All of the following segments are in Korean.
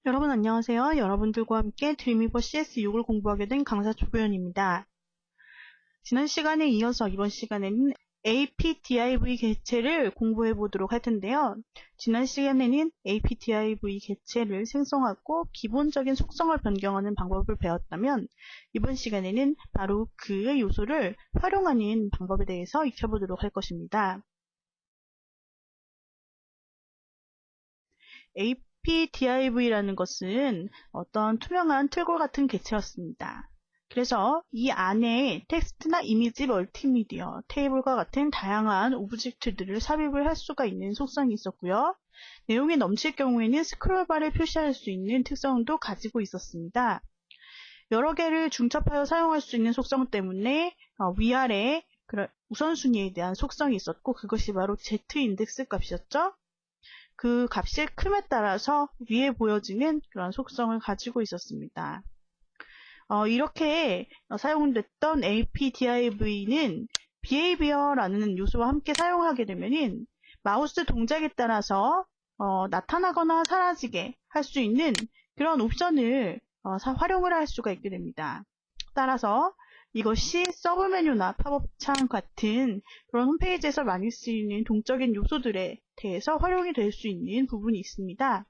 여러분 안녕하세요. 여러분들과 함께 드림위버 CS6을 공부하게 된 강사 조교연입니다. 지난 시간에 이어서 이번 시간에는 APDIV 객체를 공부해 보도록 할 텐데요. 지난 시간에는 APDIV 객체를 생성하고 기본적인 속성을 변경하는 방법을 배웠다면 이번 시간에는 바로 그 요소를 활용하는 방법에 대해서 익혀보도록 할 것입니다. APDIV라는 것은 어떤 투명한 틀골 같은 객체였습니다. 그래서 이 안에 텍스트나 이미지, 멀티미디어, 테이블과 같은 다양한 오브젝트들을 삽입을 할 수가 있는 속성이 있었고요. 내용이 넘칠 경우에는 스크롤바를 표시할 수 있는 특성도 가지고 있었습니다. 여러 개를 중첩하여 사용할 수 있는 속성 때문에 위아래 우선순위에 대한 속성이 있었고 그것이 바로 Z-인덱스 값이었죠. 그 값의 큼에 따라서 위에 보여지는 그런 속성을 가지고 있었습니다. 이렇게 사용됐던 APDIV는 behavior라는 요소와 함께 사용하게 되면은 마우스 동작에 따라서 나타나거나 사라지게 할 수 있는 그런 옵션을 활용을 할 수가 있게 됩니다. 따라서 이것이 서브 메뉴나 팝업 창 같은 그런 홈페이지에서 많이 쓰이는 동적인 요소들에 대해서 활용이 될 수 있는 부분이 있습니다.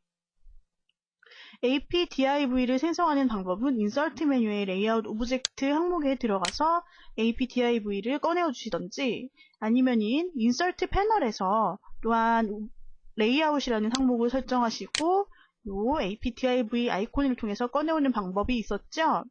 APDIV를 생성하는 방법은 인서트 메뉴의 레이아웃 오브젝트 항목에 들어가서 APDIV를 꺼내어 주시던지 아니면은 인서트 패널에서 또한 레이아웃이라는 항목을 설정하시고 요 APDIV 아이콘을 통해서 꺼내오는 방법이 있었죠.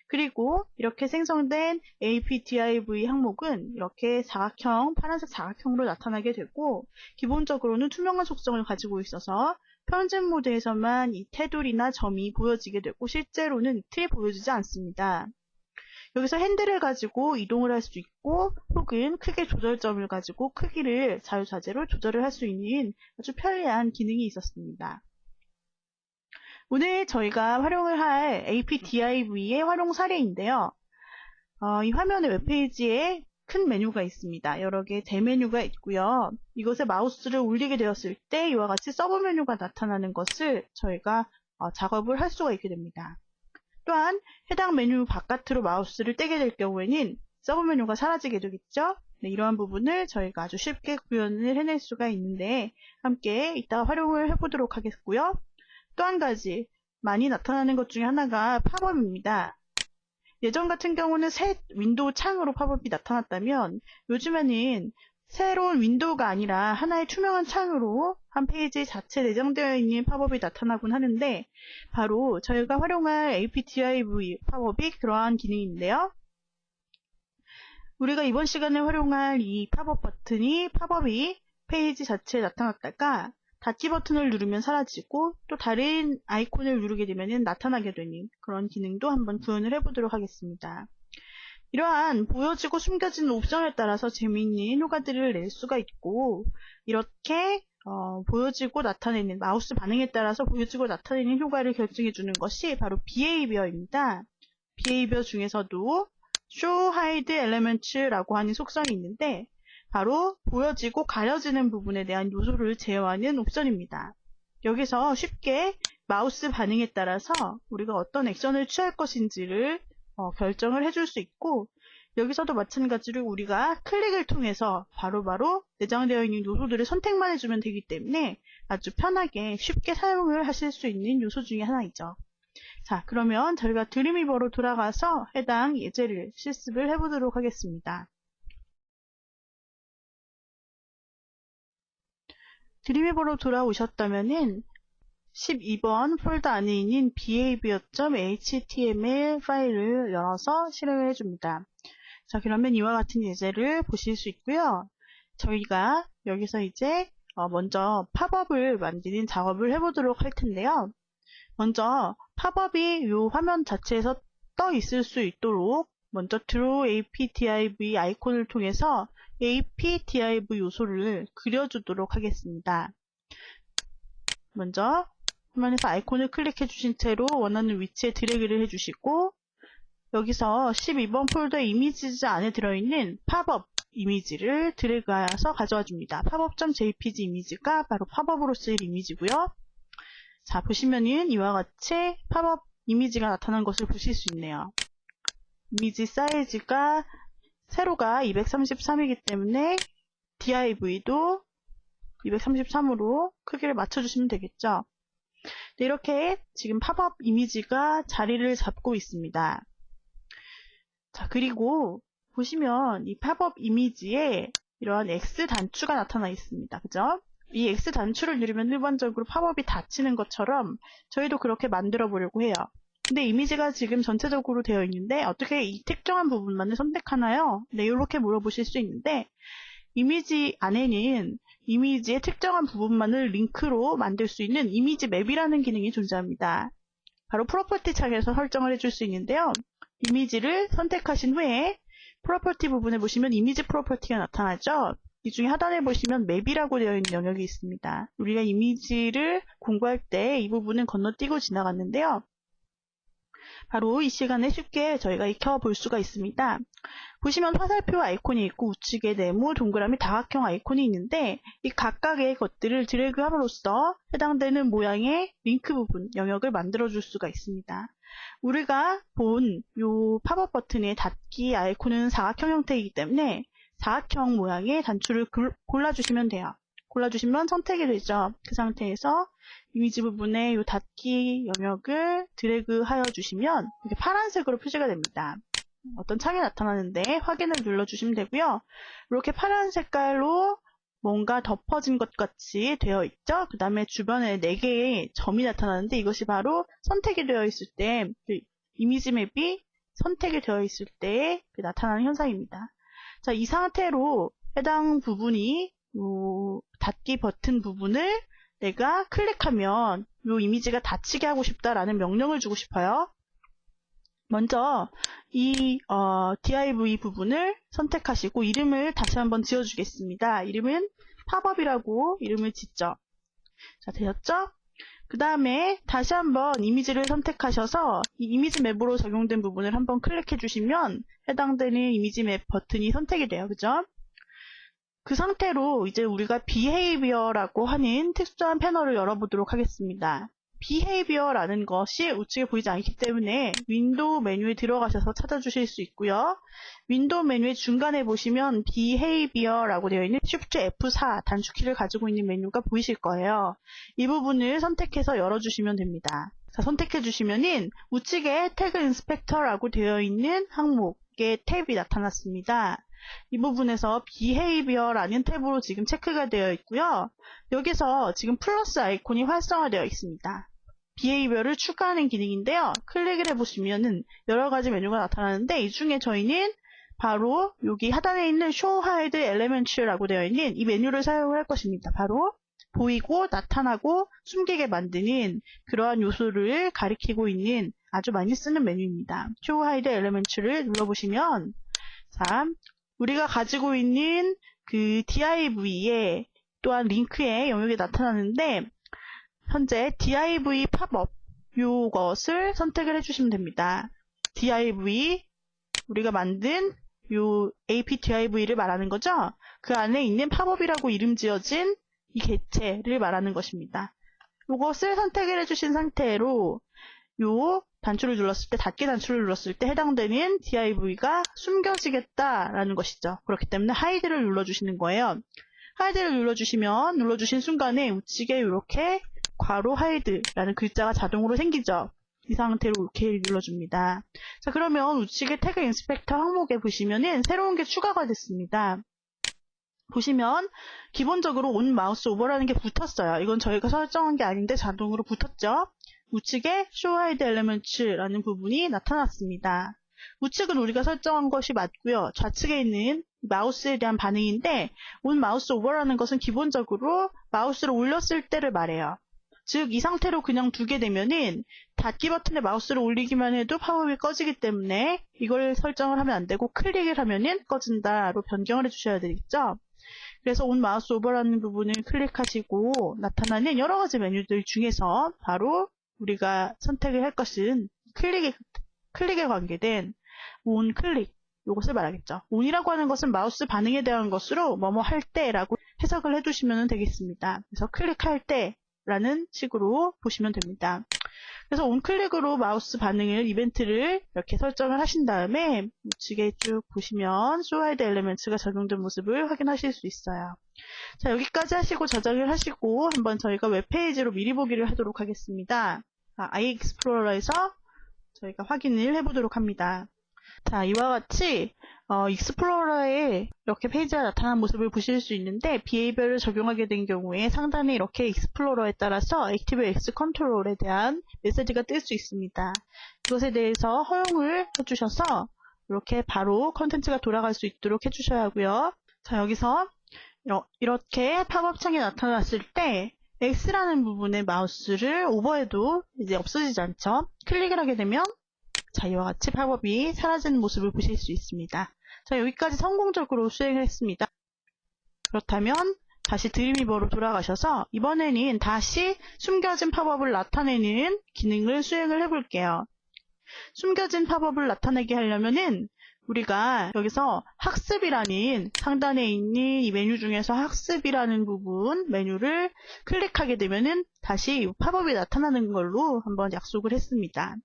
그리고 이렇게 생성된 APDIV 항목은 이렇게 사각형, 파란색 사각형으로 나타나게 되고 기본적으로는 투명한 속성을 가지고 있어서 편집 모드에서만 이 테두리나 점이 보여지게 되고 실제로는 이 틀이 보여지지 않습니다. 여기서 핸들을 가지고 이동을 할 수 있고 혹은 크기 조절점을 가지고 크기를 자유자재로 조절을 할 수 있는 아주 편리한 기능이 있었습니다. 오늘 저희가 활용을 할 APDIV의 활용 사례인데요. 이 화면에 웹페이지에 큰 메뉴가 있습니다. 여러 개의 대메뉴가 있고요. 이것에 마우스를 올리게 되었을 때 이와 같이 서브 메뉴가 나타나는 것을 저희가 작업을 할 수가 있게 됩니다. 또한 해당 메뉴 바깥으로 마우스를 떼게 될 경우에는 서브 메뉴가 사라지게 되겠죠. 네, 이러한 부분을 저희가 아주 쉽게 구현을 해낼 수가 있는데 함께 이따가 활용을 해보도록 하겠고요. 또 한 가지 많이 나타나는 것 중에 하나가 팝업입니다. 예전 같은 경우는 새 윈도우 창으로 팝업이 나타났다면 요즘에는 새로운 윈도우가 아니라 하나의 투명한 창으로 한 페이지 자체 내장되어 있는 팝업이 나타나곤 하는데 바로 저희가 활용할 APDIV 팝업이 그러한 기능인데요. 우리가 이번 시간에 활용할 이 팝업 버튼이 팝업이 페이지 자체에 나타났다가 닫기 버튼을 누르면 사라지고 또 다른 아이콘을 누르게 되면 나타나게 되는 그런 기능도 한번 구현을 해보도록 하겠습니다. 이러한 보여지고 숨겨진 옵션에 따라서 재미있는 효과들을 낼 수가 있고 이렇게 보여지고 나타내는 마우스 반응에 따라서 보여지고 나타내는 효과를 결정해주는 것이 바로 behavior입니다. behavior 중에서도 show, hide elements라고 하는 속성이 있는데 바로 보여지고 가려지는 부분에 대한 요소를 제어하는 옵션입니다. 여기서 쉽게 마우스 반응에 따라서 우리가 어떤 액션을 취할 것인지를 결정을 해줄 수 있고 여기서도 마찬가지로 우리가 클릭을 통해서 바로바로 내장되어 있는 요소들을 선택만 해주면 되기 때문에 아주 편하게 쉽게 사용을 하실 수 있는 요소 중에 하나이죠. 자, 그러면 저희가 드림위버로 돌아가서 해당 예제를 실습을 해보도록 하겠습니다. 드림위버로 돌아오셨다면은 12번 폴더 안에 있는 behavior.html 파일을 열어서 실행을 해줍니다. 자, 그러면 이와 같은 예제를 보실 수 있고요. 저희가 여기서 이제 먼저 팝업을 만드는 작업을 해보도록 할 텐데요. 먼저 팝업이 이 화면 자체에서 떠 있을 수 있도록 먼저 draw APDIV 아이콘을 통해서 APDIV 요소를 그려주도록 하겠습니다. 먼저 화면에서 아이콘을 클릭해 주신 채로 원하는 위치에 드래그를 해주시고 여기서 12번 폴더의 이미지즈 안에 들어있는 팝업 이미지를 드래그하여서 가져와 줍니다. 팝업.jpg 이미지가 바로 팝업으로 쓰일 이미지고요. 자, 보시면은 이와 같이 팝업 이미지가 나타난 것을 보실 수 있네요. 이미지 사이즈가 세로가 233이기 때문에 div도 233으로 크기를 맞춰주시면 되겠죠. 네, 이렇게 지금 팝업 이미지가 자리를 잡고 있습니다. 자, 그리고 보시면 이 팝업 이미지에 이러한 X 단추가 나타나 있습니다. 그죠? 이 X 단추를 누르면 일반적으로 팝업이 닫히는 것처럼 저희도 그렇게 만들어 보려고 해요. 근데 이미지가 지금 전체적으로 되어 있는데 어떻게 이 특정한 부분만을 선택하나요? 네, 이렇게 물어보실 수 있는데 이미지 안에는 이미지의 특정한 부분만을 링크로 만들 수 있는 이미지 맵이라는 기능이 존재합니다. 바로 프로퍼티 창에서 설정을 해줄 수 있는데요. 이미지를 선택하신 후에 프로퍼티 부분에 보시면 이미지 프로퍼티가 나타나죠. 이 중에 하단에 보시면 맵이라고 되어 있는 영역이 있습니다. 우리가 이미지를 공부할 때 이 부분은 건너뛰고 지나갔는데요. 바로 이 시간에 쉽게 저희가 익혀볼 수가 있습니다. 보시면 화살표 아이콘이 있고 우측에 네모, 동그라미, 다각형 아이콘이 있는데 이 각각의 것들을 드래그함으로써 해당되는 모양의 링크 부분, 영역을 만들어줄 수가 있습니다. 우리가 본 이 팝업 버튼의 닫기 아이콘은 사각형 형태이기 때문에 사각형 모양의 단추를 골라주시면 돼요. 골라주시면 선택이 되죠. 그 상태에서 이미지 부분에 이 닫기 영역을 드래그 하여 주시면 이렇게 파란색으로 표시가 됩니다. 어떤 창이 나타나는데 확인을 눌러주시면 되고요. 이렇게 파란 색깔로 뭔가 덮어진 것 같이 되어 있죠. 그 다음에 주변에 4개의 점이 나타나는데 이것이 바로 선택이 되어 있을 때 이미지 맵이 선택이 되어 있을 때 나타나는 현상입니다. 자, 이 상태로 해당 부분이 닫기 버튼 부분을 내가 클릭하면 이 이미지가 닫히게 하고 싶다라는 명령을 주고 싶어요. 먼저 이 div 부분을 선택하시고 이름을 다시 한번 지어주겠습니다. 이름은 팝업이라고 이름을 짓죠. 자, 되셨죠? 그 다음에 다시 한번 이미지를 선택하셔서 이 이미지 맵으로 적용된 부분을 한번 클릭해 주시면 해당되는 이미지 맵 버튼이 선택이 돼요. 그죠? 그 상태로 이제 우리가 behavior라고 하는 특수한 패널을 열어보도록 하겠습니다. behavior라는 것이 우측에 보이지 않기 때문에 윈도우 메뉴에 들어가셔서 찾아주실 수 있고요. 윈도우 메뉴의 중간에 보시면 behavior라고 되어 있는 Shift F4 단축키를 가지고 있는 메뉴가 보이실 거예요. 이 부분을 선택해서 열어주시면 됩니다. 자, 선택해 주시면은 우측에 태그 인스펙터라고 되어 있는 항목의 탭이 나타났습니다. 이 부분에서 behavior라는 탭으로 지금 체크가 되어 있고요. 여기서 지금 플러스 아이콘이 활성화되어 있습니다. behavior를 추가하는 기능인데요. 클릭을 해보시면은 여러 가지 메뉴가 나타나는데 이 중에 저희는 바로 여기 하단에 있는 show hide elements라고 되어 있는 이 메뉴를 사용할 것입니다. 바로 보이고 나타나고 숨기게 만드는 그러한 요소를 가리키고 있는 아주 많이 쓰는 메뉴입니다. show hide elements를 눌러보시면 자, 우리가 가지고 있는 그 div에 또한 링크의 영역이 나타나는데 현재 div 팝업 이것을 선택을 해주시면 됩니다. div 우리가 만든 요 apdiv를 말하는 거죠. 그 안에 있는 팝업이라고 이름 지어진 이 객체를 말하는 것입니다. 이것을 선택을 해주신 상태로 요 단추를 눌렀을 때, 닫기 단추를 눌렀을 때 해당되는 div가 숨겨지겠다라는 것이죠. 그렇기 때문에 hide를 눌러주시는 거예요. hide를 눌러주시면 눌러주신 순간에 우측에 이렇게 괄호 hide라는 글자가 자동으로 생기죠. 이 상태로 이렇게 눌러줍니다. 자, 그러면 우측에 태그 인스펙터 항목에 보시면은 새로운 게 추가가 됐습니다. 보시면 기본적으로 온 마우스 오버라는 게 붙었어요. 이건 저희가 설정한 게 아닌데 자동으로 붙었죠. 우측에 show hide elements라는 부분이 나타났습니다. 우측은 우리가 설정한 것이 맞고요. 좌측에 있는 마우스에 대한 반응인데 온 마우스 오버라는 것은 기본적으로 마우스를 올렸을 때를 말해요. 즉 이 상태로 그냥 두게 되면은 닫기 버튼에 마우스를 올리기만 해도 팝업이 꺼지기 때문에 이걸 설정을 하면 안 되고 클릭을 하면은 꺼진다로 변경을 해주셔야 되겠죠. 그래서 온 마우스 오버라는 부분을 클릭하시고 나타나는 여러 가지 메뉴들 중에서 바로 우리가 선택을 할 것은 클릭에 관계된 온 클릭 이것을 말하겠죠. 온이라고 하는 것은 마우스 반응에 대한 것으로 뭐뭐 할 때라고 해석을 해주시면 되겠습니다. 그래서 클릭할 때 라는 식으로 보시면 됩니다. 그래서 온클릭으로 마우스 반응을, 이벤트를 이렇게 설정을 하신 다음에 우측에 쭉 보시면 Show Hide Elements가 적용된 모습을 확인하실 수 있어요. 자, 여기까지 하시고 저장을 하시고 한번 저희가 웹페이지로 미리 보기를 하도록 하겠습니다. iExplorer에서 저희가 확인을 해보도록 합니다. 자, 이와 같이 익스플로러에 이렇게 페이지가 나타난 모습을 보실 수 있는데, 비헤이비어를 적용하게 된 경우에 상단에 이렇게 익스플로러에 따라서 ActiveX 컨트롤에 대한 메시지가 뜰 수 있습니다. 이것에 대해서 허용을 해주셔서 이렇게 바로 컨텐츠가 돌아갈 수 있도록 해주셔야 하고요. 자, 여기서 이렇게 팝업 창이 나타났을 때 X라는 부분의 마우스를 오버해도 이제 없어지지 않죠. 클릭을 하게 되면 자, 이와 같이 팝업이 사라지는 모습을 보실 수 있습니다. 자, 여기까지 성공적으로 수행을 했습니다. 그렇다면 다시 드림위버로 돌아가셔서 이번에는 다시 숨겨진 팝업을 나타내는 기능을 수행을 해볼게요. 숨겨진 팝업을 나타내게 하려면은 우리가 여기서 학습이라는 상단에 있는 이 메뉴 중에서 학습이라는 부분 메뉴를 클릭하게 되면은 다시 이 팝업이 나타나는 걸로 한번 약속을 했습니다.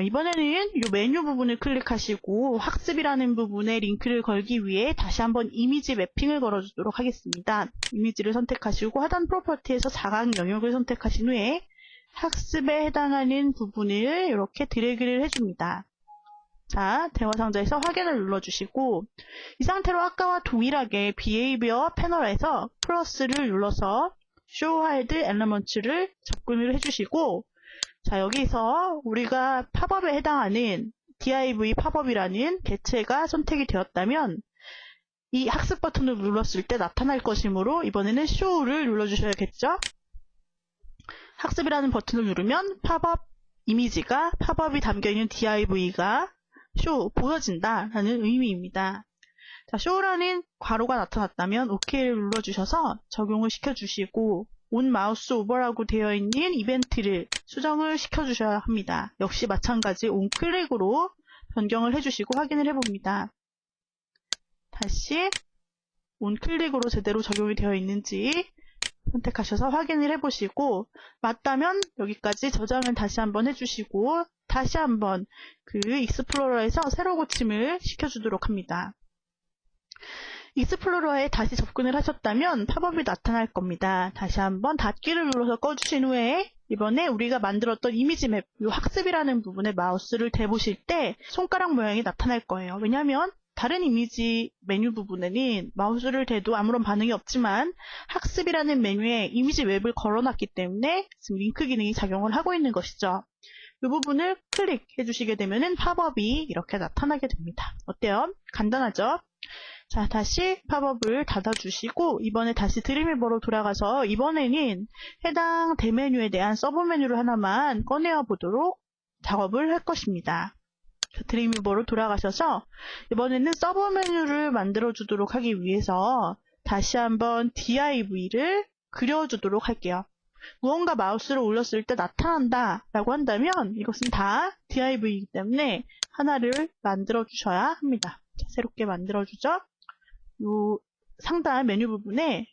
이번에는 이 메뉴 부분을 클릭하시고 학습이라는 부분에 링크를 걸기 위해 다시 한번 이미지 매핑을 걸어주도록 하겠습니다. 이미지를 선택하시고 하단 프로퍼티에서 사각 영역을 선택하신 후에 학습에 해당하는 부분을 이렇게 드래그를 해줍니다. 자, 대화 상자에서 확인을 눌러주시고 이 상태로 아까와 동일하게 비헤이비어 패널에서 플러스를 눌러서 Show Hide Elements를 접근을 해주시고, 자, 여기서 우리가 팝업에 해당하는 div 팝업이라는 개체가 선택이 되었다면 이 학습 버튼을 눌렀을 때 나타날 것이므로 이번에는 show를 눌러주셔야겠죠. 학습이라는 버튼을 누르면 팝업 이미지가 팝업이 담겨있는 div가 show, 보여진다라는 의미입니다. 자, show라는 괄호가 나타났다면 OK를 눌러주셔서 적용을 시켜주시고 온 마우스 오버라고 되어 있는 이벤트를 수정을 시켜주셔야 합니다. 역시 마찬가지 온 클릭으로 변경을 해주시고 확인을 해봅니다. 다시 온 클릭으로 제대로 적용이 되어 있는지 선택하셔서 확인을 해보시고 맞다면 여기까지 저장을 다시 한번 해주시고 다시 한번 그 익스플로러에서 새로 고침을 시켜주도록 합니다. 익스플로러에 다시 접근을 하셨다면 팝업이 나타날 겁니다. 다시 한번 닫기를 눌러서 꺼주신 후에 이번에 우리가 만들었던 이미지 맵, 이 학습이라는 부분에 마우스를 대보실 때 손가락 모양이 나타날 거예요. 왜냐하면 다른 이미지 메뉴 부분에는 마우스를 대도 아무런 반응이 없지만 학습이라는 메뉴에 이미지 웹을 걸어놨기 때문에 지금 링크 기능이 작용을 하고 있는 것이죠. 이 부분을 클릭해 주시게 되면 팝업이 이렇게 나타나게 됩니다. 어때요? 간단하죠? 자, 다시 팝업을 닫아주시고 이번에 다시 드림위버로 돌아가서 이번에는 해당 대메뉴에 대한 서브 메뉴를 하나만 꺼내어 보도록 작업을 할 것입니다. 드림위버로 돌아가셔서 이번에는 서브 메뉴를 만들어 주도록 하기 위해서 다시 한번 div를 그려주도록 할게요. 무언가 마우스를 올렸을 때 나타난다 라고 한다면 이것은 다 div이기 때문에 하나를 만들어 주셔야 합니다. 자, 새롭게 만들어 주죠. 요 상단 메뉴 부분에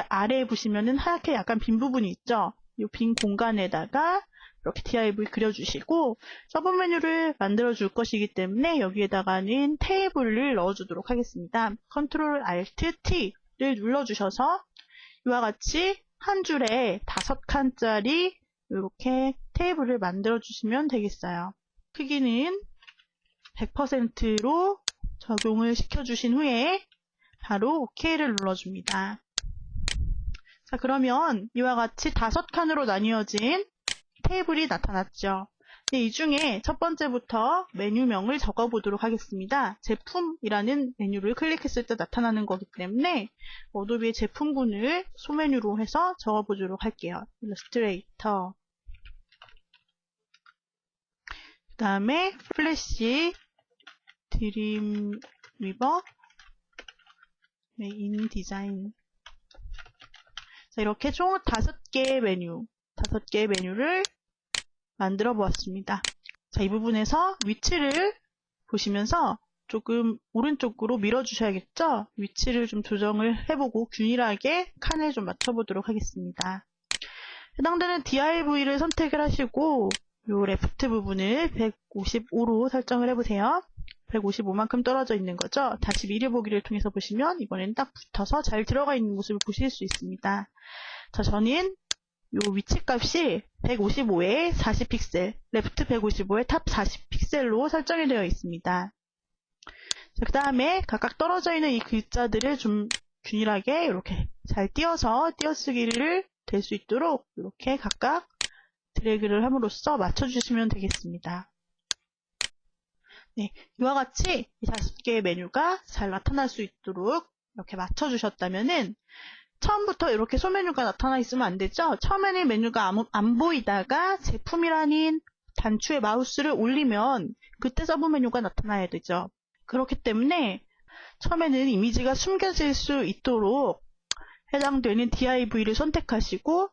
아래에 보시면은 하얗게 약간 빈 부분이 있죠. 이 빈 공간에다가 이렇게 div 그려주시고 서브 메뉴를 만들어 줄 것이기 때문에 여기에다가는 테이블을 넣어 주도록 하겠습니다. Ctrl Alt T를 눌러 주셔서 이와 같이 한 줄에 5칸짜리 이렇게 테이블을 만들어 주시면 되겠어요. 크기는 100%로 적용을 시켜주신 후에 바로 OK를 눌러줍니다. 자, 그러면 이와 같이 5칸으로 나뉘어진 테이블이 나타났죠. 이 중에 첫 번째부터 메뉴명을 적어보도록 하겠습니다. 제품이라는 메뉴를 클릭했을 때 나타나는 거기 때문에 어도비의 제품군을 소메뉴로 해서 적어보도록 할게요. 일러스트레이터, 그 다음에 플래시, 드림위버, 메인 디자인. 자, 이렇게 총 5개의 메뉴를 만들어 보았습니다. 자, 이 부분에서 위치를 보시면서 조금 오른쪽으로 밀어주셔야겠죠? 위치를 좀 조정을 해보고 균일하게 칸을 좀 맞춰보도록 하겠습니다. 해당되는 div를 선택을 하시고 요 레프트 부분을 155로 설정을 해보세요. 155만큼 떨어져 있는 거죠. 다시 미리 보기를 통해서 보시면 이번에는 딱 붙어서 잘 들어가 있는 모습을 보실 수 있습니다. 자, 저는 요 위치 값이 155에 40픽셀, 레프트 155에 탑 40픽셀로 설정이 되어 있습니다. 그 다음에 각각 떨어져 있는 이 글자들을 좀 균일하게 이렇게 잘 띄어서 띄어쓰기를 될 수 있도록 이렇게 각각 드래그를 함으로써 맞춰주시면 되겠습니다. 네, 이와 같이 이 5개의 메뉴가 잘 나타날 수 있도록 이렇게 맞춰주셨다면은 처음부터 이렇게 소메뉴가 나타나 있으면 안 되죠? 처음에는 메뉴가 안 보이다가 제품이라는 단추에 마우스를 올리면 그때 서브 메뉴가 나타나야 되죠. 그렇기 때문에 처음에는 이미지가 숨겨질 수 있도록 해당되는 div를 선택하시고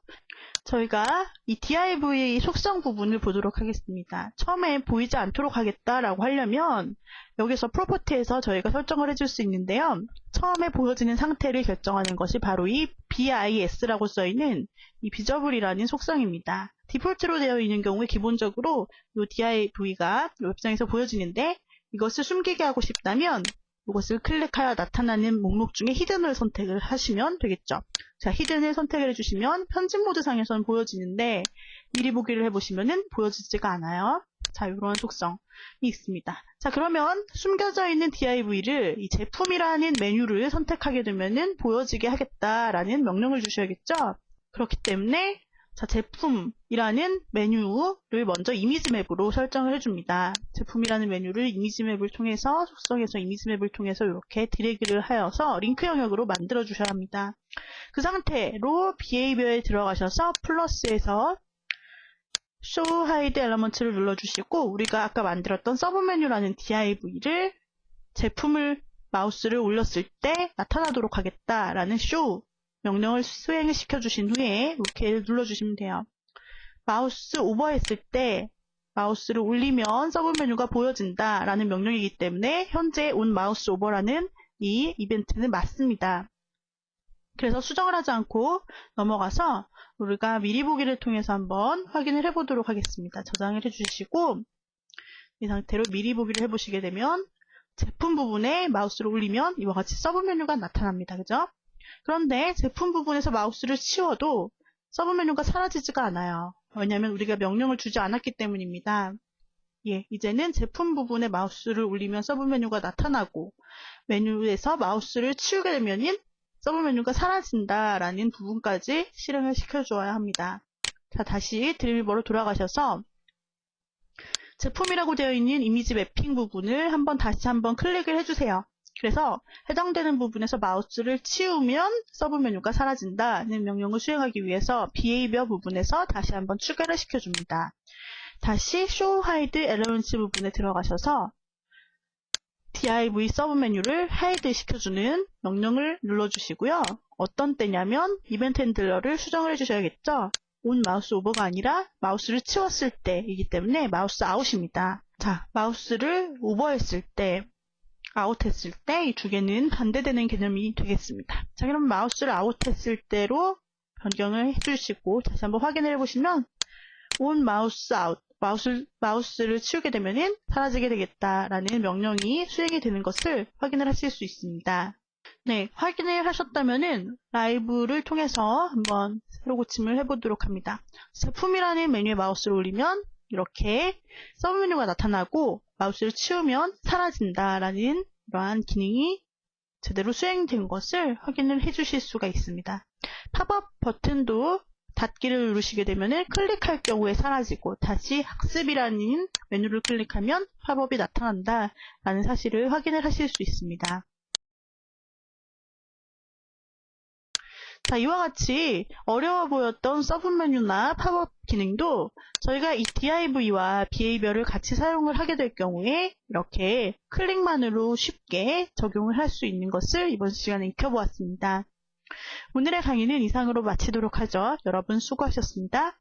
저희가 이 div 속성 부분을 보도록 하겠습니다. 처음에 보이지 않도록 하겠다라고 하려면 여기서 프로퍼티에서 저희가 설정을 해줄 수 있는데요. 처음에 보여지는 상태를 결정하는 것이 바로 이 BIS라고 써있는 이 비저블이라는 속성입니다. 디폴트로 되어 있는 경우에 기본적으로 이 div가 웹상에서 보여지는데 이것을 숨기게 하고 싶다면 이것을 클릭하여 나타나는 목록 중에 히든을 선택을 하시면 되겠죠. 자, 히든을 선택을 해주시면 편집 모드 상에서는 보여지는데 미리 보기를 해보시면은 보여지지가 않아요. 자, 이런 속성이 있습니다. 자, 그러면 숨겨져 있는 div를 이 제품이라는 메뉴를 선택하게 되면은 보여지게 하겠다라는 명령을 주셔야겠죠. 그렇기 때문에 자, 제품이라는 메뉴를 먼저 이미지 맵으로 설정을 해줍니다. 제품이라는 메뉴를 이미지 맵을 통해서 속성에서 이미지 맵을 통해서 이렇게 드래그를 하여서 링크 영역으로 만들어 주셔야 합니다. 그 상태로 behavior에 들어가셔서 플러스에서 show hide elements를 눌러주시고 우리가 아까 만들었던 서브 메뉴라는 div를 제품을 마우스를 올렸을 때 나타나도록 하겠다라는 show 명령을 수행을 시켜주신 후에 이렇게 눌러주시면 돼요. 마우스 오버했을 때 마우스를 올리면 서브 메뉴가 보여진다 라는 명령이기 때문에 현재 on 마우스 오버라는 이 이벤트는 맞습니다. 그래서 수정을 하지 않고 넘어가서 우리가 미리 보기를 통해서 한번 확인을 해보도록 하겠습니다. 저장을 해주시고 이 상태로 미리 보기를 해보시게 되면 제품 부분에 마우스를 올리면 이와 같이 서브 메뉴가 나타납니다. 그죠? 그런데 제품 부분에서 마우스를 치워도 서브 메뉴가 사라지지가 않아요. 왜냐하면 우리가 명령을 주지 않았기 때문입니다. 예, 이제는 제품 부분에 마우스를 올리면 서브 메뉴가 나타나고 메뉴에서 마우스를 치우게 되면 서브 메뉴가 사라진다라는 부분까지 실행을 시켜줘야 합니다. 자, 다시 드리버로 돌아가셔서 제품이라고 되어 있는 이미지 매핑 부분을 다시 한번 클릭을 해주세요. 그래서 해당되는 부분에서 마우스를 치우면 서브 메뉴가 사라진다는 명령을 수행하기 위해서 behavior 부분에서 다시 한번 추가를 시켜줍니다. 다시 show hide elements 부분에 들어가셔서 div 서브 메뉴를 hide 시켜주는 명령을 눌러주시고요. 어떤 때냐면 이벤트 핸들러를 수정을 해주셔야겠죠. on 마우스 오버가 아니라 마우스를 치웠을 때이기 때문에 마우스 아웃입니다. 자, 마우스를 오버했을 때 아웃했을 때 이 두 개는 반대되는 개념이 되겠습니다. 자, 그럼 마우스를 아웃했을 때로 변경을 해주시고 다시 한번 확인을 해보시면 on 마우스 아웃, 마우스를 치우게 되면 사라지게 되겠다라는 명령이 수행이 되는 것을 확인을 하실 수 있습니다. 네, 확인을 하셨다면은 라이브를 통해서 한번 새로 고침을 해보도록 합니다. 제품이라는 메뉴에 마우스를 올리면 이렇게 서브 메뉴가 나타나고 마우스를 치우면 사라진다라는 이러한 기능이 제대로 수행된 것을 확인을 해주실 수가 있습니다. 팝업 버튼도 닫기를 누르시게 되면 클릭할 경우에 사라지고 다시 학습이라는 메뉴를 클릭하면 팝업이 나타난다라는 사실을 확인을 하실 수 있습니다. 자, 이와 같이 어려워 보였던 서브 메뉴나 팝업 기능도 저희가 이 div와 behavior를 같이 사용을 하게 될 경우에 이렇게 클릭만으로 쉽게 적용을 할 수 있는 것을 이번 시간에 익혀보았습니다. 오늘의 강의는 이상으로 마치도록 하죠. 여러분 수고하셨습니다.